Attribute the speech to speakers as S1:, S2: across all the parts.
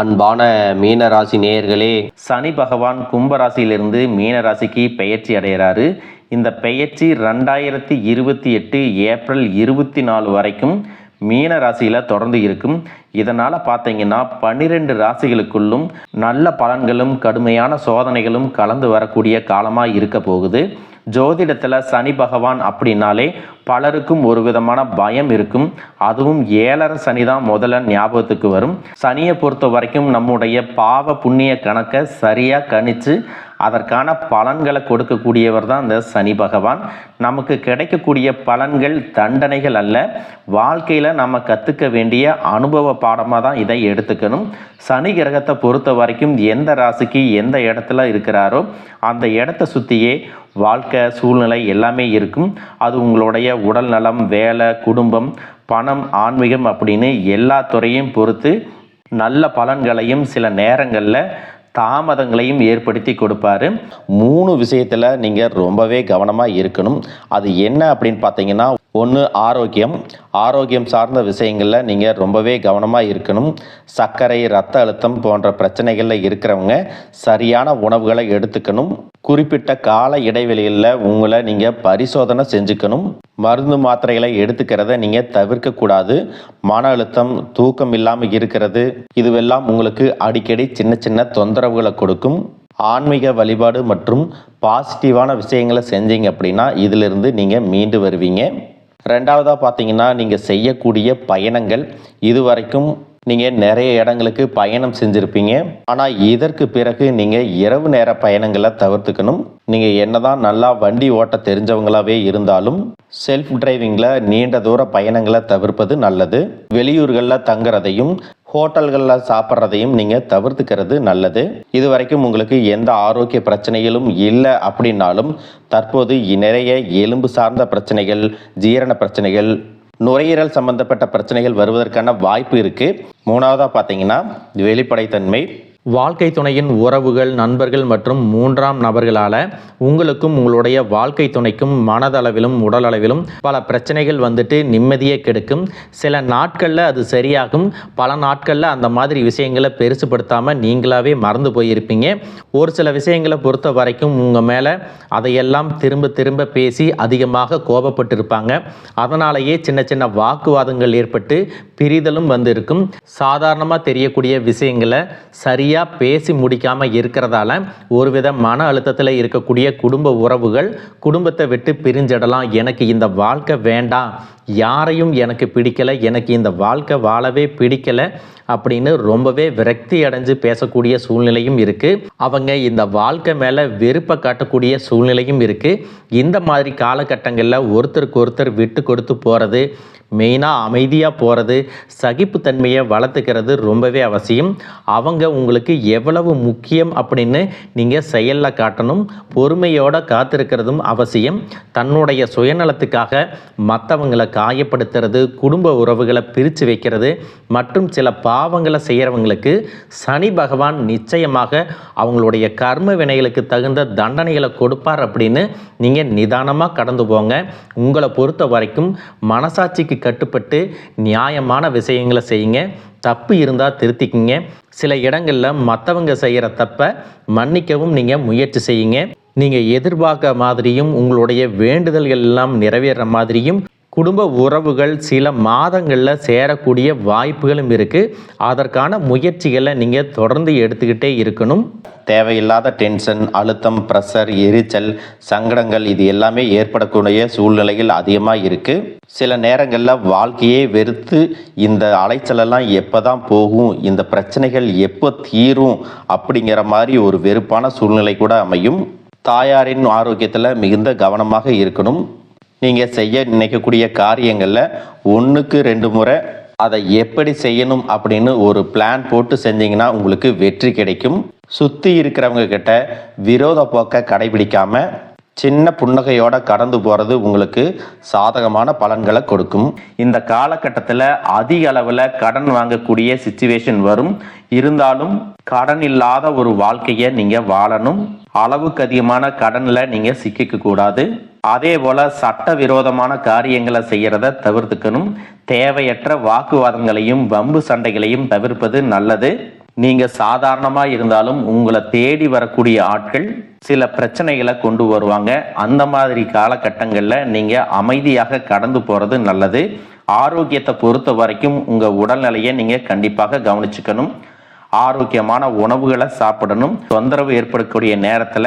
S1: அன்பான மீனராசி நேயர்களே, சனி பகவான் கும்பராசியிலிருந்து மீனராசிக்கு பெயர்ச்சி அடைகிறாரு. இந்த பெயர்ச்சி 2028 ஏப்ரல் 24 வரைக்கும் மீன ராசியில் தொடர்ந்து இருக்கும். இதனால் பார்த்தீங்கன்னா 12 ராசிகளுக்குள்ளும் நல்ல பலன்களும் கடுமையான சோதனைகளும் கலந்து வரக்கூடிய காலமாக இருக்க போகுது. ஜோதிடத்தில் சனி பகவான் அப்படின்னாலே பலருக்கும் ஒரு விதமான பயம் இருக்கும். அதுவும் 7.5 சனி தான் முதல்ல ஞாபகத்துக்கு வரும். சனியை பொறுத்த வரைக்கும் நம்முடைய பாவ புண்ணிய கணக்கை சரியாக கணித்து அதற்கான பலன்களை கொடுக்கக்கூடியவர் தான் இந்த சனி பகவான். நமக்கு கிடைக்கக்கூடிய பலன்கள் தண்டனைகள் அல்ல, வாழ்க்கையில் நம்ம கற்றுக்க வேண்டிய அனுபவ பாடமாக தான் இதை எடுத்துக்கணும். சனி கிரகத்தை பொறுத்த வரைக்கும் எந்த ராசிக்கு எந்த இடத்துல இருக்கிறாரோ அந்த இடத்த சுற்றியே வாழ்க்கை சூழ்நிலை எல்லாமே இருக்கும். அது உங்களுடைய உடல் நலம், வேலை, குடும்பம், பணம், ஆன்மீகம் அப்படின்னு எல்லா துறையும் பொறுத்து நல்ல பலன்களையும் சில நேரங்களில் தாமதங்களையும் ஏற்படுத்தி கொடுப்பாரு. 3 விஷயத்தில் நீங்கள் ரொம்பவே கவனமாக இருக்கணும். அது என்ன அப்படின்னு பார்த்தீங்கன்னா, ஒன்று ஆரோக்கியம் சார்ந்த விஷயங்களில் நீங்கள் ரொம்பவே கவனமாக இருக்கணும். சர்க்கரை, இரத்த அழுத்தம் போன்ற பிரச்சனைகளில் இருக்கிறவங்க சரியான உணவுகளை எடுத்துக்கணும். குறிப்பிட்ட கால இடைவெளியில் உங்களை நீங்கள் பரிசோதனை செஞ்சுக்கணும். மருந்து மாத்திரைகளை எடுத்துக்கிறத நீங்கள் தவிர்க்கக்கூடாது. மன அழுத்தம், தூக்கம் இல்லாமல் இருக்கிறது, இதுவெல்லாம் உங்களுக்கு அடிக்கடி சின்ன சின்ன தொந்தரவுகளை கொடுக்கும். ஆன்மீக வழிபாடு மற்றும் பாசிட்டிவான விஷயங்களை செஞ்சீங்க அப்படின்னா இதிலிருந்து நீங்கள் மீண்டு வருவீங்க. ரெண்டாவதாக பார்த்தீங்கன்னா, நீங்கள் செய்யக்கூடிய பயணங்கள், இதுவரைக்கும் நீங்கள் நிறைய இடங்களுக்கு பயணம் செஞ்சுருப்பீங்க. ஆனால் இதற்கு பிறகு நீங்கள் இரவு நேர பயணங்களை தவிர்த்துக்கணும். நீங்கள் என்னதான் நல்லா வண்டி ஓட்ட தெரிஞ்சவங்களாவே இருந்தாலும் செல்ஃப் டிரைவிங்கில் நீண்ட தூர பயணங்களை தவிர்ப்பது நல்லது. வெளியூர்களில் தங்குறதையும் ஹோட்டல்களில் சாப்பிட்றதையும் நீங்கள் தவிர்த்துக்கிறது நல்லது. இது வரைக்கும் உங்களுக்கு எந்த ஆரோக்கிய பிரச்சனைகளும் இல்லை அப்படின்னாலும் தற்போது நிறைய எலும்பு சார்ந்த பிரச்சனைகள், ஜீரண பிரச்சனைகள், நுரையீரல் சம்பந்தப்பட்ட பிரச்சனைகள் வருவதற்கான வாய்ப்பு இருக்குது. மூணாவதாக பார்த்தீங்கன்னா வெளிப்படைத்தன்மை. வாழ்க்கை துணையின் உறவுகள், நண்பர்கள் மற்றும் 3ஆம் நபர்களால் உங்களுக்கும் உங்களுடைய வாழ்க்கை துணைக்கும் மனதளவிலும் உடலளவிலும் பல பிரச்சனைகள் வந்துட்டு நிம்மதியை கெடுக்கும். சில நாட்களில் அது சரியாகும், பல நாட்களில் அந்த மாதிரி விஷயங்களை பெருசுப்படுத்தாமல் நீங்களாவே மறந்து போயிருப்பீங்க. ஒரு சில விஷயங்களை பொறுத்த வரைக்கும் உங்கள் மேலே அதையெல்லாம் திரும்ப திரும்ப பேசி அதிகமாக கோபப்பட்டிருப்பாங்க. அதனாலேயே சின்ன சின்ன வாக்குவாதங்கள் ஏற்பட்டு பிரிதலும் இருக்கும். சாதாரணமாக தெரியக்கூடிய விஷயங்களை சரியாக பேசி முடிக்காமல் இருக்கிறதால ஒருவித மன அழுத்தத்தில் இருக்கக்கூடிய குடும்ப உறவுகள் குடும்பத்தை விட்டு பிரிஞ்சிடலாம். எனக்கு இந்த வாழ்க்கை வேண்டாம், யாரையும் எனக்கு பிடிக்கலை, எனக்கு இந்த வாழ்க்கை வாழவே பிடிக்கலை அப்படின்னு ரொம்பவே விரக்தி அடைஞ்சு பேசக்கூடிய சூழ்நிலையும் இருக்குது. அவங்க இந்த வாழ்க்கை மேலே வெறுப்பை காட்டக்கூடிய சூழ்நிலையும் இருக்குது. இந்த மாதிரி காலகட்டங்களில் ஒருத்தருக்கு ஒருத்தர் விட்டு கொடுத்து போகிறது, மெயினாக அமைதியாக போகிறது, சகிப்புத்தன்மையை வளர்த்துக்கிறது ரொம்பவே அவசியம். அவங்க உங்களுக்கு எவ்வளவு முக்கியம் அப்படின்னு நீங்கள் செயலில் காட்டணும். பொறுமையோடு காத்திருக்கிறதும் அவசியம். தன்னுடைய சுயநலத்துக்காக மற்றவங்களை காயப்படுத்துறது, குடும்ப உறவுகளை பிரித்து வைக்கிறது மற்றும் சில பாவங்களை செய்கிறவங்களுக்கு சனி பகவான் நிச்சயமாக அவங்களுடைய கர்ம வினைகளுக்கு தகுந்த தண்டனைகளை கொடுப்பார் அப்படின்னு நீங்கள் நிதானமாக கடந்து போங்க. உங்களை பொறுத்த வரைக்கும் மனசாட்சிக்கு கட்டுப்பட்டு நியாயமான விஷயங்களை செய்யுங்க. தப்பு இருந்தால் திருத்திக்கிங்க. சில இடங்களில் மற்றவங்க செய்கிற தப்பை மன்னிக்கவும் நீங்கள் முயற்சி செய்யுங்க. நீங்கள் எதிர்பார்க்க மாதிரியும் உங்களுடைய வேண்டுதல்கள் எல்லாம் நிறைவேற மாதிரியும் குடும்ப உறவுகள் சில மாதங்களில் சேரக்கூடிய வாய்ப்புகளும் இருக்குது. அதற்கான முயற்சிகளை நீங்கள் தொடர்ந்து எடுத்துக்கிட்டே இருக்கணும். தேவையில்லாத டென்ஷன், அழுத்தம், ப்ரெஷர், எரிச்சல், சங்கடங்கள் இது எல்லாமே ஏற்படக்கூடிய சூழ்நிலைகள் அதிகமாக இருக்குது. சில நேரங்களில் வாழ்க்கையே வெறுத்து இந்த அலைச்சலெல்லாம் எப்போ தான் போகும், இந்த பிரச்சனைகள் எப்போ தீரும் அப்படிங்கிற மாதிரி ஒரு வெறுப்பான சூழ்நிலை கூட அமையும். தாயாரின் ஆரோக்கியத்தில் மிகுந்த கவனமாக இருக்கணும். நீங்கள் செய்ய நினைக்கக்கூடிய காரியங்களில் 1க்கு 2 முறை அதை எப்படி செய்யணும் அப்படின்னு ஒரு பிளான் போட்டு செஞ்சீங்கன்னா உங்களுக்கு வெற்றி கிடைக்கும். சுற்றி இருக்கிறவங்க கிட்ட விரோத போக்கை கடைபிடிக்காமல் சின்ன புன்னகையோட கடந்து போகிறது உங்களுக்கு சாதகமான பலன்களை கொடுக்கும். இந்த காலகட்டத்தில் அதிக அளவில் கடன் வாங்கக்கூடிய சிச்சுவேஷன் வரும். இருந்தாலும் கடன் இல்லாத ஒரு வாழ்க்கையை நீங்கள் வாழணும். அளவுக்கு அதிகமான கடனில் நீங்கள் சிக்கிக்க கூடாது. அதே போல சட்டவிரோதமான காரியங்களை செய்யறத தவிர்த்துக்கணும். தேவையற்ற வாக்குவாதங்களையும் வம்பு சண்டைகளையும் தவிர்ப்பது நல்லது. நீங்க சாதாரணமா இருந்தாலும் உங்களை தேடி வரக்கூடிய ஆட்கள் சில பிரச்சனைகளை கொண்டு வருவாங்க. அந்த மாதிரி காலகட்டங்கள்ல நீங்க அமைதியாக கடந்து போறது நல்லது. ஆரோக்கியத்தை பொறுத்த வரைக்கும் உங்க உடல்நிலையை நீங்க கண்டிப்பாக கவனிச்சுக்கணும். ஆரோக்கியமான உணவுகளை சாப்பிடணும். தொந்தரவு ஏற்படக்கூடிய நேரத்துல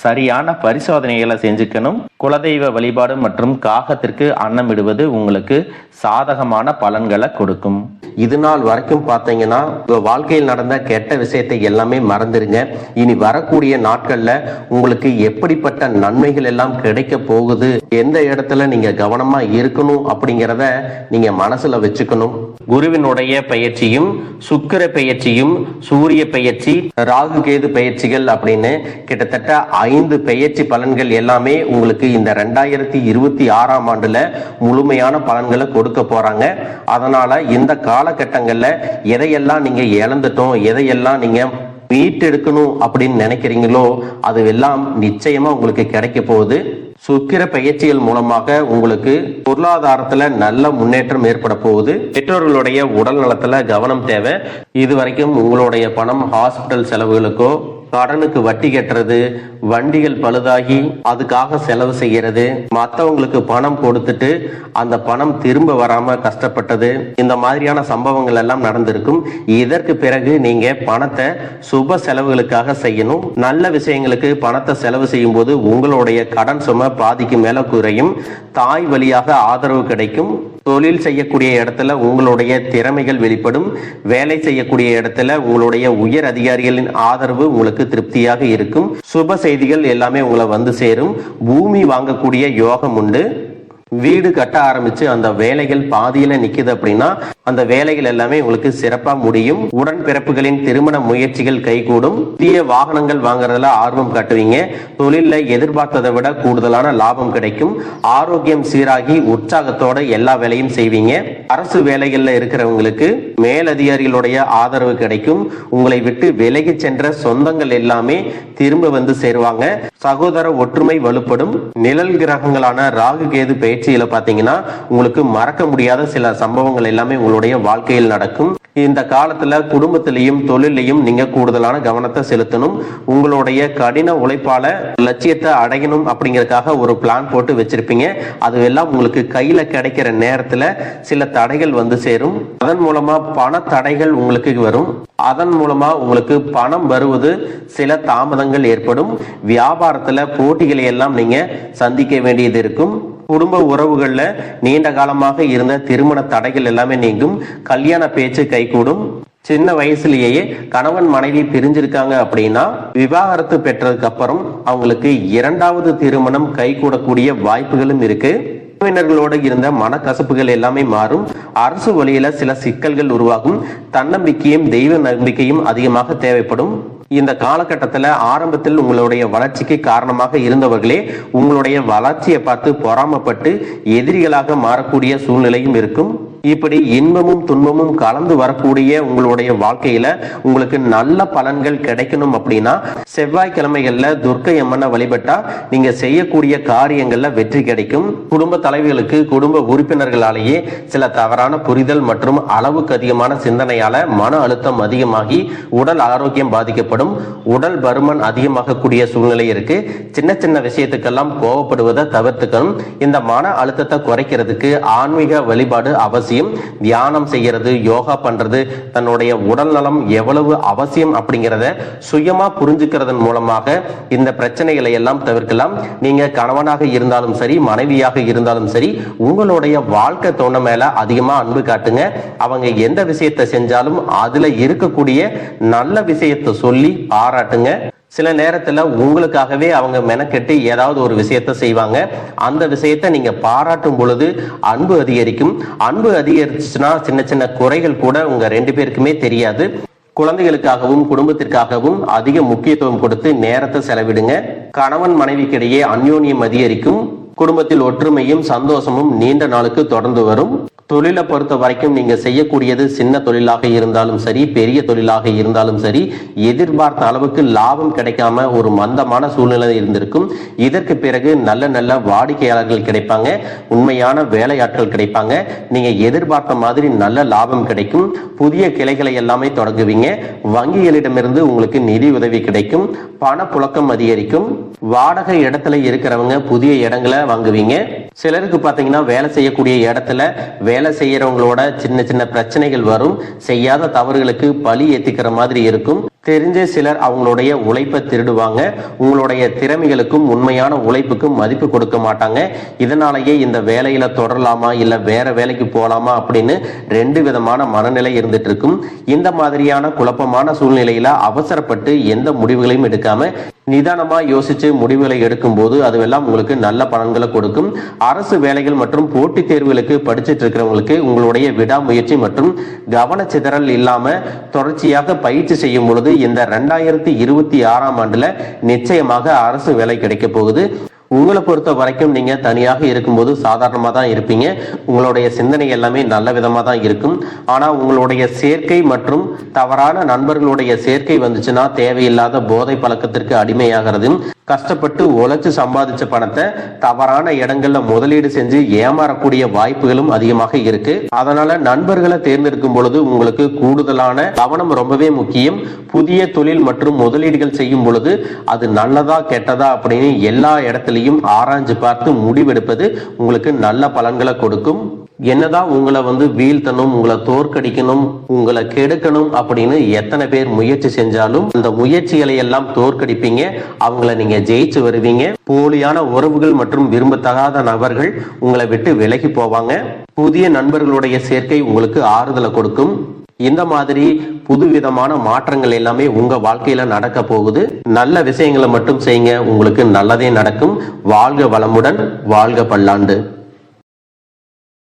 S1: சரியான பரிசோதனைகளை செஞ்சுக்கணும். குலதெய்வ வழிபாடு மற்றும் காகத்திற்கு அன்னமிடுவது உங்களுக்கு சாதகமான பலன்களை கொடுக்கும். இது நாள் வரைக்கும் பார்த்தீங்கன்னா உங்க வாழ்க்கையில் நடந்த கெட்ட விஷயத்தை எல்லாமே மறந்துருங்க. இனி வரக்கூடிய நாட்கள்ல உங்களுக்கு எப்படிப்பட்ட நன்மைகள் எல்லாம் கிடைக்க போகுது, எந்த இடத்துல நீங்க கவனமா இருக்கணும் அப்படிங்கிறத நீங்க மனசுல வச்சுக்கணும். குருவினுடைய பயிற்சியும் சுக்கிர பயிற்சியும் சூரிய பயிற்சி ராகு கேது பயிற்சிகள் அப்படின்னு கிட்டத்தட்ட 5 பயிற்சி பலன்கள் எல்லாமே உங்களுக்கு இந்த 2026ஆம் ஆண்டுல முழுமையான பலன்களை கொடுக்க போறாங்க. அதனால இந்த காலகட்டங்கள்ல எதையெல்லாம் நீங்க இழந்துட்டோம், எதையெல்லாம் நீங்க மீட்டெடுக்கணும் அப்படின்னு நினைக்கிறீங்களோ அது எல்லாம் நிச்சயமா உங்களுக்கு கிடைக்க போகுது. சுக்கிர பயிற்சிகள் மூலமாக உங்களுக்கு பொருளாதாரத்துல நல்ல முன்னேற்றம் ஏற்பட போகுது. பெற்றோர்களுடைய உடல் நலத்துல கவனம் தேவை. இதுவரைக்கும் உங்களுடைய பணம் ஹாஸ்பிட்டல் செலவுகளுக்கோ, கடனுக்கு வட்டி கட்டுறது, வண்டிகள் பழுதாகி அதுக்காக செலவு செய்யறது, மற்றவங்களுக்கு பணம் கொடுத்துட்டு அந்த பணம் திரும்ப வராம கஷ்டப்பட்டது, இந்த மாதிரியான சம்பவங்கள் எல்லாம் நடந்திருக்கும். இதற்கு பிறகு நீங்க பணத்தை சுப செலவுகளுக்காக செய்யணும். நல்ல விஷயங்களுக்கு பணத்தை செலவு செய்யும் போது உங்களுடைய கடன் சுமை பாதிக்கு மேல குறையும். தாய் வழியாக ஆதரவு கிடைக்கும். தொழில் செய்யக்கூடிய இடத்துல உங்களுடைய திறமைகள் வெளிப்படும். வேலை செய்யக்கூடிய இடத்துல உங்களுடைய உயர் அதிகாரிகளின் ஆதரவு உங்களுக்கு திருப்தியாக இருக்கும். சுப செய்திகள் எல்லாமே உங்களை வந்து சேரும். பூமி வாங்கக்கூடிய யோகம் உண்டு. வீடு கட்ட ஆரம்பிச்சு அந்த வேலைகள் பாதியில நிக்குது அப்படின்னா அந்த வேலைகள் எல்லாமே உங்களுக்கு சிறப்பா முடியும். உடன்பிறப்புகளின் திருமண முயற்சிகள் கைகூடும். புதிய வாகனங்கள் வாங்குறதுல ஆர்வம் காட்டுவீங்க. தொழில எதிர்பார்த்ததை விட கூடுதலான லாபம் கிடைக்கும். ஆரோக்கியம் சீராகி உற்சாகத்தோட எல்லா வேலையும் செய்வீங்க. அரசு வேலைகள்ல இருக்கிறவங்களுக்கு மேலதிகாரிகளுடைய ஆதரவு கிடைக்கும். உங்களை விட்டு விலகி சென்ற சொந்தங்கள் எல்லாமே திரும்ப வந்து சேருவாங்க. சகோதர ஒற்றுமை வலுப்படும். நிழல் கிரகங்களான ராகு கேது பயிற்சியில பாத்தீங்கன்னா உங்களுக்கு மறக்க முடியாத சில சம்பவங்கள் எல்லாமே உங்களுடைய வாழ்க்கையில் நடக்கும். இந்த காலத்துல குடும்பத்திலையும் தொழிலையும் நீங்க கூடுதலான கவனத்தை செலுத்தணும். உங்களுடைய கடின உழைப்பால லட்சியத்தை அடையணும் அப்படிங்கறதுக்காக ஒரு பிளான் போட்டு வச்சிருப்பீங்க. அது எல்லாம் உங்களுக்கு கையில கிடைக்கிற நேரத்துல சில தடைகள் வந்து சேரும். அதன் மூலமா பண தடைகள் உங்களுக்கு வரும். அதன் மூலமா உங்களுக்கு பணம் வருவது சில தாமதங்கள் ஏற்படும். வியாபாரத்துல போட்டிகளை எல்லாம் நீங்க சந்திக்க வேண்டியது இருக்கும். குடும்ப உறவுகள்ல நீண்ட காலமாக இருந்த திருமண தடைகள் எல்லாமே நீங்கும். கல்யாண பேச்சு கைகூடும். சின்ன வயசுலேயே கணவன் மனைவி பிரிஞ்சிருக்காங்க அப்படின்னா விவாகரத்து பெற்றதுக்கு அப்புறம் அவங்களுக்கு 2வது திருமணம் கைகூடக்கூடிய வாய்ப்புகளும் இருக்கு. உறவினர்களோடு இருந்த மனக்கசப்புகள் எல்லாமே மாறும். அரசு வழியில சில சிக்கல்கள் உருவாகும். தன்னம்பிக்கையும் தெய்வ நம்பிக்கையும் அதிகமாக தேவைப்படும். இந்த காலகட்டத்தில் ஆரம்பத்தில் உங்களுடைய வளர்ச்சிக்கு காரணமாக இருந்தவர்களே உங்களுடைய வளர்ச்சியை பார்த்து பொறாமப்பட்டு எதிரிகளாக மாறக்கூடிய சூழ்நிலையும் இருக்கும். இப்படி இன்பமும் துன்பமும் கலந்து வரக்கூடிய உங்களுடைய வாழ்க்கையில உங்களுக்கு நல்ல பலன்கள் கிடைக்கணும் அப்படின்னா செவ்வாய்க்கிழமைகள்ல துர்க்கை அம்மனை வழிபட்டா நீங்க செய்யக்கூடிய காரியங்கள்ல வெற்றி கிடைக்கும். குடும்ப தலைவர்களுக்கு குடும்ப உறுப்பினர்களாலேயே சில தவறான புரிதல் மற்றும் அளவுக்கு அதிகமான சிந்தனையால மன அழுத்தம் அதிகமாகி உடல் ஆரோக்கியம் பாதிக்கப்படும். உடல் பருமன் அதிகமாகக்கூடிய சூழ்நிலை இருக்கு. சின்ன சின்ன விஷயத்துக்கெல்லாம் கோவப்படுவதை தவிர்த்துக்கணும். இந்த மன அழுத்தத்தை குறைக்கிறதுக்கு ஆன்மீக வழிபாடு அவசியம். தியானம் செய்யறது, யோகா பண்றது, தன்னுடைய உடல் நலம் எவ்வளவு அவசியம் அப்படிங்கிறத சுயமா புரிஞ்சுக்கிறதன் மூலமாக இந்த பிரச்சனைகளை எல்லாம் தவிர்க்கலாம். நீங்க கணவனாக இருந்தாலும் சரி, மனைவியாக இருந்தாலும் சரி, உங்களுடைய வாழ்க்கை துணை மேல அதிகமா அன்பு காட்டுங்க. அவங்க எந்த விஷயத்தை செஞ்சாலும் அதுல இருக்கக்கூடிய நல்ல விஷயத்தை சொல்லி பாராட்டுங்க. சில நேரத்துல உங்களுக்காகவே அவங்க மெனக்கெட்டு ஏதாவது ஒரு விஷயத்த செய்வாங்க. அந்த விஷயத்தை நீங்க பாராட்டும் பொழுது அன்பு அதிகரிக்கும். அன்பு அதிகரிச்சுன்னா சின்ன சின்ன குறைகள் கூட உங்க 2 பேருக்குமே தெரியாது. குழந்தைகளுக்காகவும் குடும்பத்திற்காகவும் அதிக முக்கியத்துவம் கொடுத்து நேரத்தை செலவிடுங்க. கணவன் மனைவிக்கிடையே அந்யோன்யம் அதிகரிக்கும். குடும்பத்தில் ஒற்றுமையும் சந்தோஷமும் நீண்ட நாளுக்கு தொடர்ந்து வரும். தொழிலை பொறுத்த வரைக்கும் நீங்க செய்யக்கூடியது சின்ன தொழிலாக இருந்தாலும் சரி, பெரிய தொழிலாக இருந்தாலும் சரி, எதிர்பார்த்த அளவுக்கு லாபம் கிடைக்காம ஒரு மந்தமான சூழ்நிலை இருந்திருக்கும். இதற்கு பிறகு நல்ல நல்ல வாடிக்கையாளர்கள் கிடைப்பாங்க, உண்மையான வேலையாட்கள் கிடைப்பாங்க, நீங்க எதிர்பார்த்த மாதிரி நல்ல லாபம் கிடைக்கும். புதிய கிளைகளை எல்லாமே தொடங்குவீங்க. வங்கிகளிடமிருந்து உங்களுக்கு நிதி உதவி கிடைக்கும். பணப்புழக்கம் அதிகரிக்கும். வாடகை இடத்துல இருக்கிறவங்க புதிய இடங்களை வாங்குவீங்க. சிலருக்கு பாத்தீங்கன்னா வேலை செய்யக்கூடிய இடத்துல வேலை செய்யறவங்களோட சின்ன சின்ன பிரச்சனைகள் வரும். செய்யாத தவறுகளுக்கு பழி ஏத்திக்கிற மாதிரி இருக்கும். தெரிஞ்ச சிலர் அவங்களுடைய உழைப்பை திருடுவாங்க. உங்களுடைய திறமைகளுக்கும் உண்மையான உழைப்புக்கும் மதிப்பு கொடுக்க மாட்டாங்க. இதனாலேயே இந்த வேலையில தொடரலாமா இல்ல வேற வேலைக்கு போலாமா அப்படின்னு ரெண்டு விதமான மனநிலை இருந்துட்டு இருக்கும். இந்த மாதிரியான குழப்பமான சூழ்நிலையில அவசரப்பட்டு எந்த முடிவுகளையும் எடுக்காம நிதானமா யோசிச்சு முடிவுகளை எடுக்கும் போது அதுவெல்லாம் உங்களுக்கு நல்ல பலன்களை கொடுக்கும். அரசு வேலைகள் மற்றும் போட்டித் தேர்வுகளுக்கு படிச்சுட்டு இருக்கிறவங்களுக்கு உங்களுடைய விடாமுயற்சி மற்றும் கவனச்சிதறல் இல்லாம தொடர்ச்சியாக பயிற்சி செய்யும் பொழுது இந்த 2026ஆம் ஆண்டுல நிச்சயமாக அரசு வேலை கிடைக்க போகுது. உங்களை பொறுத்த வரைக்கும் நீங்க தனியாக இருக்கும்போது சாதாரணமா தான் இருப்பீங்க. உங்களுடைய சிந்தனை எல்லாமே நல்ல விதமா தான் இருக்கும். ஆனா உங்களுடைய சேர்க்கை மற்றும் தவறான நண்பர்களுடைய சேர்க்கை வந்துச்சுன்னா தேவையில்லாத போதை பழக்கத்திற்கு அடிமையாகிறது. கஷ்டப்பட்டு உழைச்சு சம்பாதிச்ச பணத்தை தவறான இடங்கள்ல முதலீடு செஞ்சு ஏமாறக்கூடிய வாய்ப்புகளும் அதிகமாக இருக்கு. அதனால நண்பர்களை தேர்ந்தெடுக்கும் பொழுது உங்களுக்கு கூடுதலான கவனம் ரொம்பவே முக்கியம். புதிய தொழில் மற்றும் முதலீடுகள் செய்யும் பொழுது அது நல்லதா கெட்டதா அப்படின்னு எல்லா இடத்துலையும் ஆராய்ஞ்சு பார்த்து முடிவெடுப்பது உங்களுக்கு நல்ல பலன்களை கொடுக்கும். என்னதான் உங்களை வீழ்த்தணும், உங்களை தோற்கடிக்கணும், உங்களை கெடுக்கணும் அப்படின்னு எத்தனை பேர் முயற்சி செஞ்சாலும் அந்த முயற்சிகளை எல்லாம் தோற்கடிப்பீங்க. அவங்கள நீங்க ஜெயிச்சு வருவீங்க. போலியான உறவுகள் மற்றும் விரும்பத்தகாத நபர்கள் உங்களை விட்டு விலகி போவாங்க. புதிய நண்பர்களுடைய சேர்க்கை உங்களுக்கு ஆறுதலை கொடுக்கும். இந்த மாதிரி புதுவிதமான மாற்றங்கள் எல்லாமே உங்க வாழ்க்கையில நடக்க போகுது. நல்ல விஷயங்களை மட்டும் செய்யுங்க, உங்களுக்கு நல்லதே நடக்கும். வாழ்க வளமுடன், வாழ்க பல்லாண்டு.